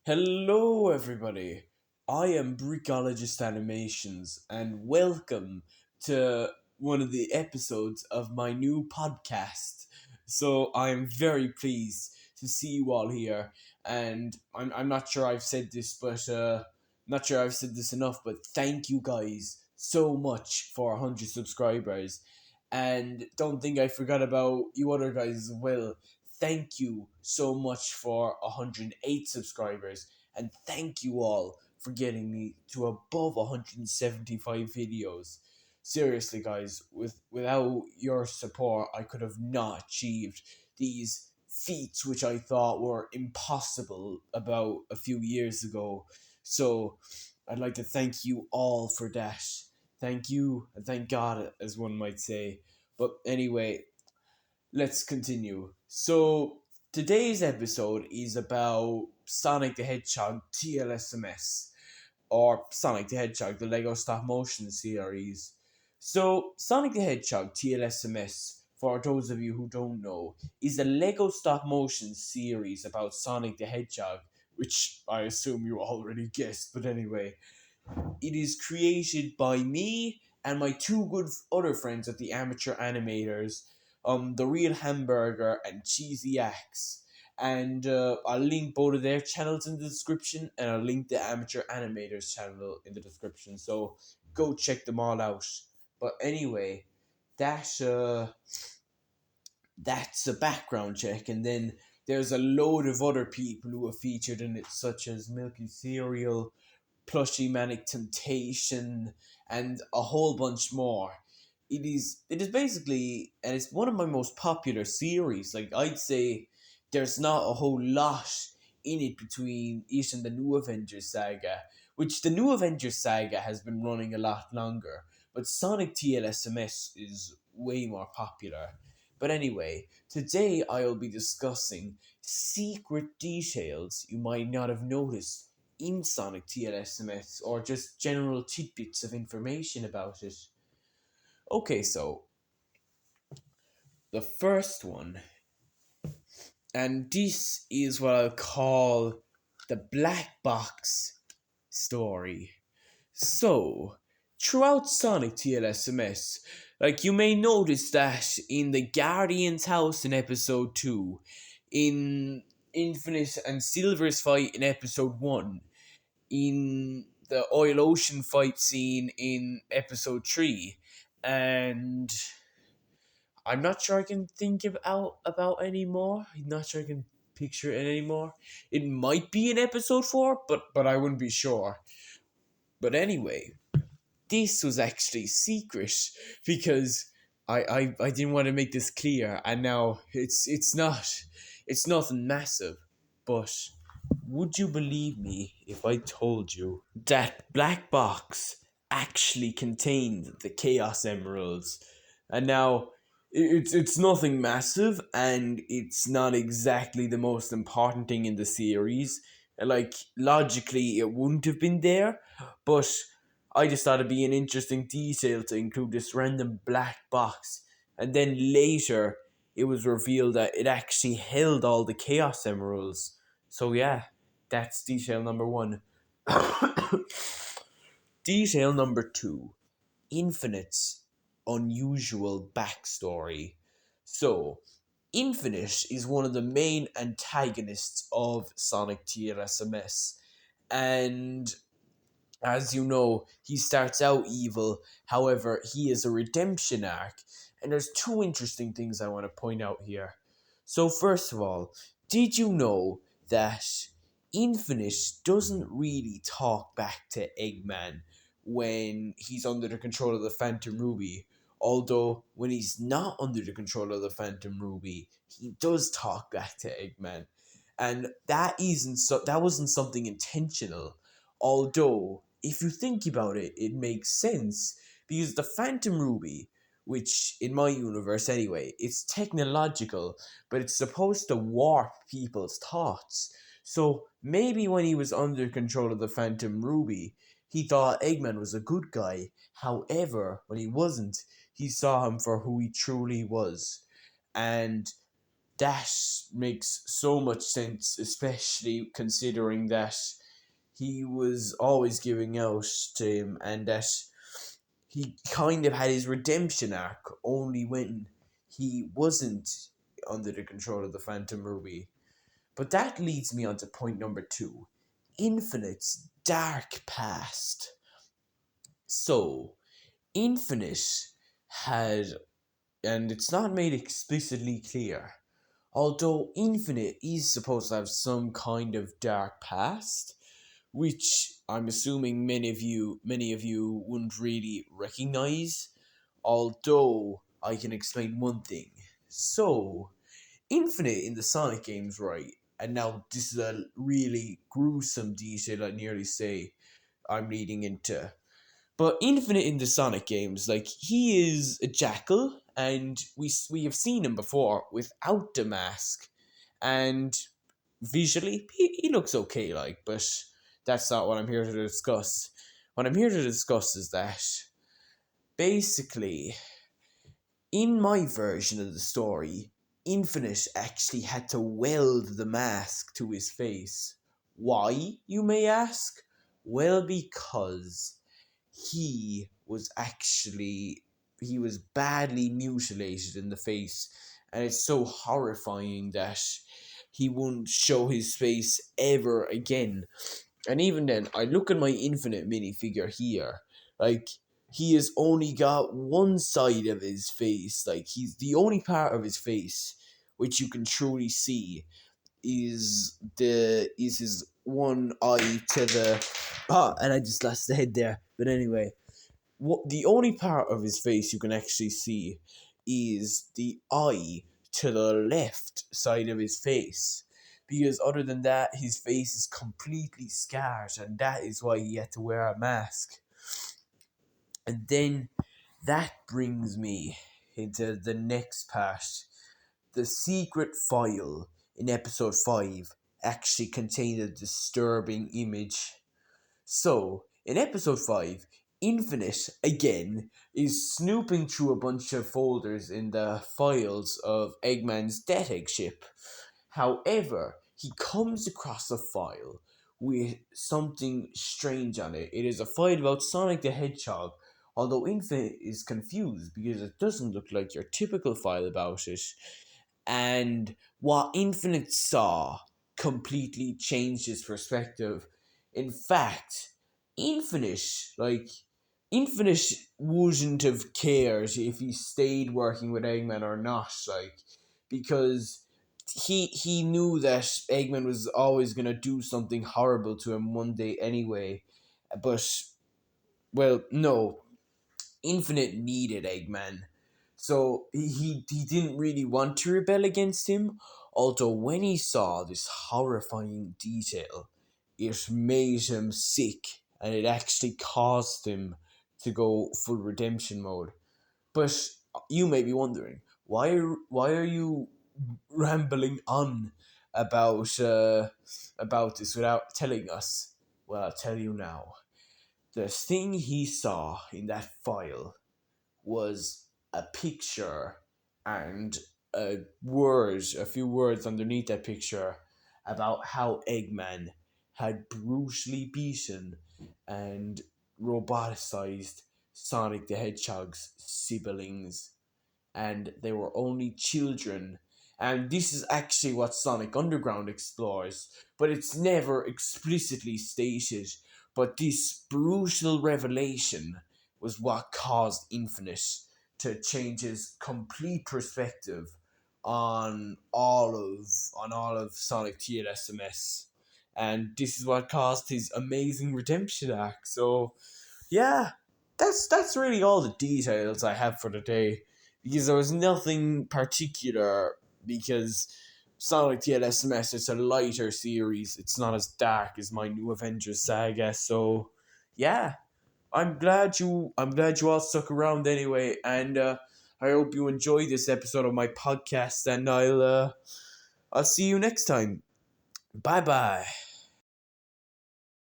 Hello, everybody. I am Brickoligist Animations, and welcome to one of the episodes of my new podcast. So I am very pleased to see you all here, and I'm not sure I've said this, but not sure I've said this enough. But thank you guys so much for 100 subscribers, and don't think I forgot about you other guys as well. Thank you so much for 108 subscribers, and thank you all for getting me to above 175 videos. Seriously, guys, without your support, I could have not achieved these feats which I thought were impossible about a few years ago. So, I'd like to thank you all for that. Thank you, and thank God, as one might say. But anyway, let's continue. So, today's episode is about Sonic the Hedgehog TLSMS, or Sonic the Hedgehog, the Lego stop motion series. So, Sonic the Hedgehog TLSMS, for those of you who don't know, is a Lego stop motion series about Sonic the Hedgehog, which I assume you already guessed, but anyway. It is created by me and my two good other friends at the Amateur Animators, the Real Hamburger and Cheesy Axe. And I'll link both of their channels in the description, and I'll link the Amateur Animators channel in the description. So go check them all out. But anyway, that that's a background check, and then there's a load of other people who have featured in it, such as Milky Cereal, Plushy Manic Temptation, and a whole bunch more. It is basically, and it's one of my most popular series. Like, I'd say there's not a whole lot in it between it and the New Avengers saga, which the New Avengers saga has been running a lot longer, but Sonic TLSMS is way more popular. But anyway, today I'll be discussing secret details you might not have noticed in Sonic TLSMS, or just general tidbits of information about it. Okay, so the first one, and this is what I'll call the black box story. So, throughout Sonic TLSMS, like, you may notice that in the Guardian's house in episode 2, in Infinite and Silver's fight in episode 1, in the Oil Ocean fight scene in episode 3, and I'm not sure I can think about any more. I'm not sure I can picture it anymore. It might be in episode 4, but I wouldn't be sure. But anyway, this was actually secret because I didn't want to make this clear, and now it's nothing massive. But would you believe me if I told you that black box actually contained the Chaos Emeralds? And now it's nothing massive, and it's not exactly the most important thing in the series. Like, logically it wouldn't have been there, but I just thought it'd be an interesting detail to include this random black box. And then later it was revealed that it actually held all the Chaos Emeralds. So yeah, that's detail number one. Detail number two, Infinite's unusual backstory. So, Infinite is one of the main antagonists of Sonic TLSMS, and as you know, he starts out evil. However, he is a redemption arc, and there's two interesting things I want to point out here. So, first of all, did you know that Infinite doesn't really talk back to Eggman when he's under the control of the Phantom Ruby? Although, when he's not under the control of the Phantom Ruby, he does talk back to Eggman. And that wasn't something intentional. Although, if you think about it, it makes sense, because the Phantom Ruby, which in my universe anyway, it's technological, but it's supposed to warp people's thoughts. So maybe when he was under control of the Phantom Ruby, he thought Eggman was a good guy. However, when he wasn't, he saw him for who he truly was. And that makes so much sense, especially considering that he was always giving out to him, and that he kind of had his redemption arc only when he wasn't under the control of the Phantom Ruby. But that leads me on to point number two, Infinite's dark past. So, Infinite had, and it's not made explicitly clear, although Infinite is supposed to have some kind of dark past, which I'm assuming many of you wouldn't really recognize, although I can explain one thing. So, Infinite in the Sonic games, right? And now this is a really gruesome detail I nearly say I'm leading into. But Infinite in the Sonic games, like, he is a jackal, and we have seen him before without the mask, and visually he looks okay, like, but that's not what I'm here to discuss. What I'm here to discuss is that basically, in my version of the story, Infinite actually had to weld the mask to his face. Why, you may ask? Well, because he was badly mutilated in the face, and it's so horrifying that he won't show his face ever again. And even then, I look at my Infinite minifigure here, like, he has only got one side of his face, like, he's the only part of his face which you can truly see is his one eye to the and I just lost the head there. But anyway, what the only part of his face you can actually see is the eye to the left side of his face. Because other than that, his face is completely scarred, and that is why he had to wear a mask. And then that brings me into the next part. The secret file in episode 5 actually contained a disturbing image. So, in episode 5, Infinite, again, is snooping through a bunch of folders in the files of Eggman's Death Egg ship. However, he comes across a file with something strange on it. It is a file about Sonic the Hedgehog, although Infinite is confused because it doesn't look like your typical file about it. And what Infinite saw completely changed his perspective. In fact, Infinite, like, Infinite wouldn't have cared if he stayed working with Eggman or not, like, because he knew that Eggman was always gonna do something horrible to him one day anyway. But, well, no, Infinite needed Eggman. So he didn't really want to rebel against him, although when he saw this horrifying detail, it made him sick, and it actually caused him to go full redemption mode. But you may be wondering, why are you rambling on about this without telling us? Well, I'll tell you now. The thing he saw in that file was a picture and a few words underneath that picture about how Eggman had brutally beaten and roboticized Sonic the Hedgehog's siblings, and they were only children. And this is actually what Sonic Underground explores, but it's never explicitly stated. But this brutal revelation was what caused Infinite to change his complete perspective on all of Sonic TLSMS. And this is what caused his amazing redemption arc. So yeah, that's really all the details I have for today, because there was nothing particular, because Sonic TLSMS is a lighter series. It's not as dark as my New Avengers saga. So yeah, I'm glad you all stuck around anyway, and I hope you enjoyed this episode of my podcast, and I'll see you next time. Bye bye.